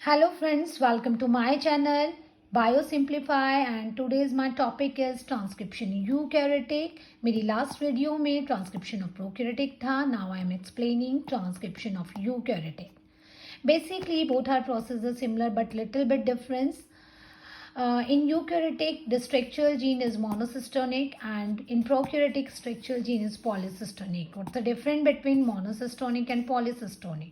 Hello friends, welcome to my channel BioSimplify and today's my topic is transcription eukaryotic. मेरी last video में transcription of prokaryotic था. Now I am explaining transcription of eukaryotic. Basically both are processes similar but little bit difference. In eukaryotic the structural gene is monocystonic and in prokaryotic structural gene is polycystonic. What's the difference between monocystonic and polycystonic?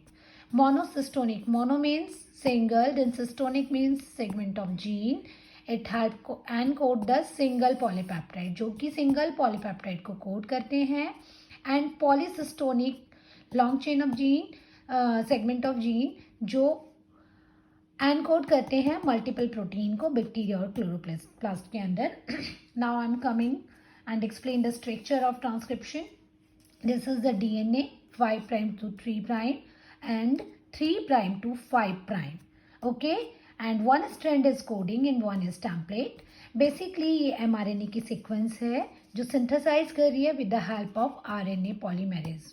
Monocystonic, mono means single, then cystonic means segment of gene. It had encode the single polypeptide जो कि single polypeptide को code करते हैं. And polycystonic long chain of gene, segment of gene जो encode करते हैं multiple protein को bacteria और क्लोरोप्लास्ट के अंदर. Now I am coming and explain the structure of transcription. This is the DNA 5 prime to 3 prime and 3 prime to 5 prime. Okay, and one strand is coding and one is template. Basically ये mRNA की sequence है जो synthesize कर रही है with the help of RNA polymerase.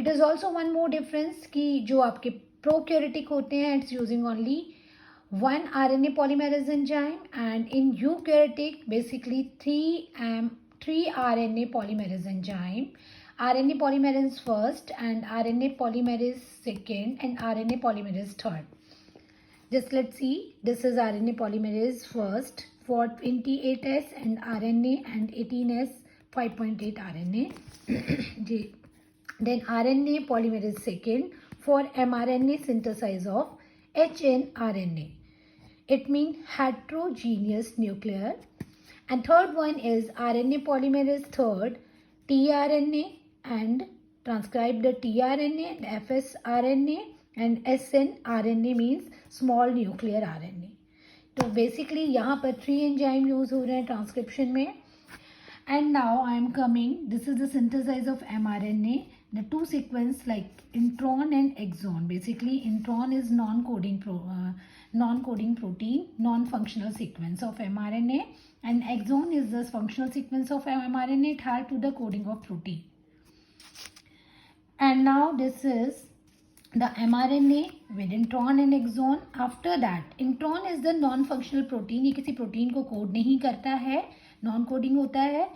It is also one more difference कि जो आपके prokaryotic होते हैं it's using only one RNA polymerase enzyme and in eukaryotic basically 3 RNA polymerase enzyme. RNA polymerase first and RNA polymerase second and RNA polymerase third. Just let's see. This is RNA polymerase first for 28S and RNA and 18S 5.8 RNA. Then RNA polymerase second for mRNA synthesis of hnRNA. It means heterogeneous nuclear. And third one is RNA polymerase third tRNA and transcribe the tRNA and fsRNA and snRNA means small nuclear RNA. तो basically यहाँ पर 3 enzyme use हो रहे हैं transcription में. And now I am coming, this is the synthesize of mRNA. The two sequence like intron and exon. Basically intron is non-coding protein, non-functional sequence of mRNA and exon is the functional sequence of mRNA. It had to the coding of protein. And now this is the mRNA with intron and exon. After that intron is the non-functional protein. ये किसी protein को code नहीं करता है, non coding होता है.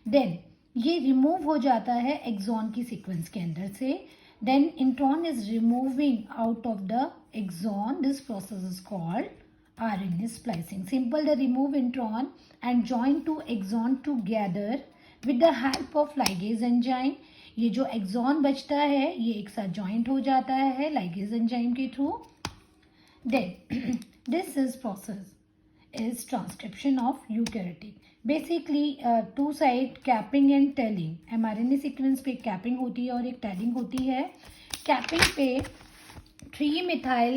Then ये remove हो जाता है एक्सॉन की सीक्वेंस के अंदर से. Then intron is removing out of the exon. This process is called RNA splicing. Simple, they remove intron and join to exon together with the help of ligase enzyme. ये जो axon बचता है ये एक साथ जॉइंट हो जाता है ligase enzyme के through. Then this is process is transcription of eukaryotic. Basically two side capping and telling. mRNA sequence पे capping होती है और एक telling होती है. capping पे 3-methyl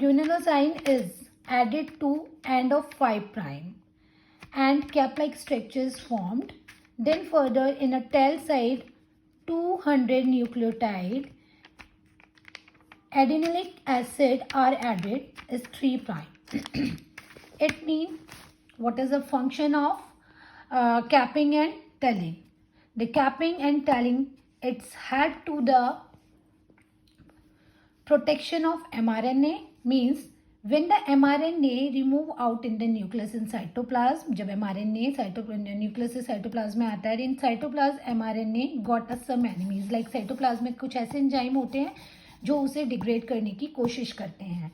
guanosine is added to end of 5 prime and cap-like structure is formed. Then further in a tail side 200 nucleotide adenylate acid are added is 3 prime. It means what is the function of capping and telling. The capping and telling it's had to the protection of mRNA means when the mRNA remove out in the nucleus in cytoplasm. जब mRNA nucleus से cytoplasm में आता है, in cytoplasm mRNA got some enemies like cytoplasm में कुछ ऐसे enzyme होते हैं जो उसे डिग्रेड करने की कोशिश करते हैं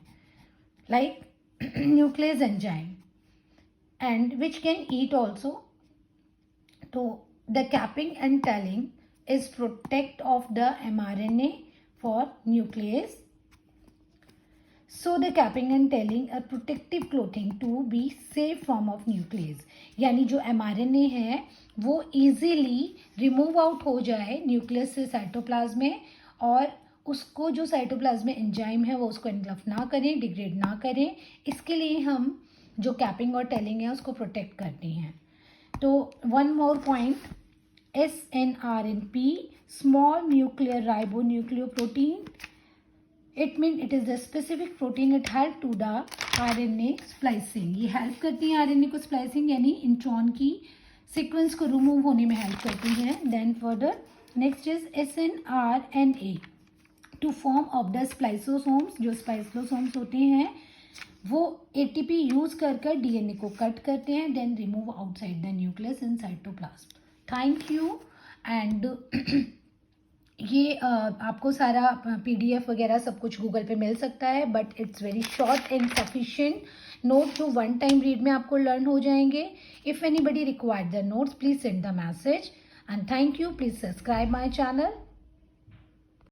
like nuclease enzyme and which can eat also. So the capping and telling is protect of the mRNA for nuclease. So the capping and telling are protective clothing to be safe form of nuclease. यानी जो mRNA है वो easily remove out हो जाए nucleus से cytoplasm में और उसको जो साइटोप्लाज्म में एंजाइम है वो उसको एनगल्फ ना करें, डिग्रेड ना करें. इसके लिए हम जो कैपिंग और टेलिंग है उसको प्रोटेक्ट करती हैं. तो one more point, SNRNP small nuclear ribonucleoprotein. It means it is the specific protein it help to the RNA splicing. ये हेल्प करती है RNA को स्प्लाइसिंग यानी इंट्रॉन की सीक्वेंस को रिमूव होने में हेल्प करती हैं. Then further next is SNRNA. To form of the spliceosomes, जो स्प्लाइसोसोम्स होते हैं वो एटीपी यूज़ कर डीएनए को कट करते हैं, then remove outside the nucleus in cytoplasm. Thank you. And ये आपको सारा पीडीएफ वगैरह सब कुछ गूगल पे मिल सकता है, but it's very short and sufficient. Note जो वन टाइम रीड में आपको लर्न हो जाएंगे। If anybody required the notes, please send the message. And thank you. Please subscribe my channel.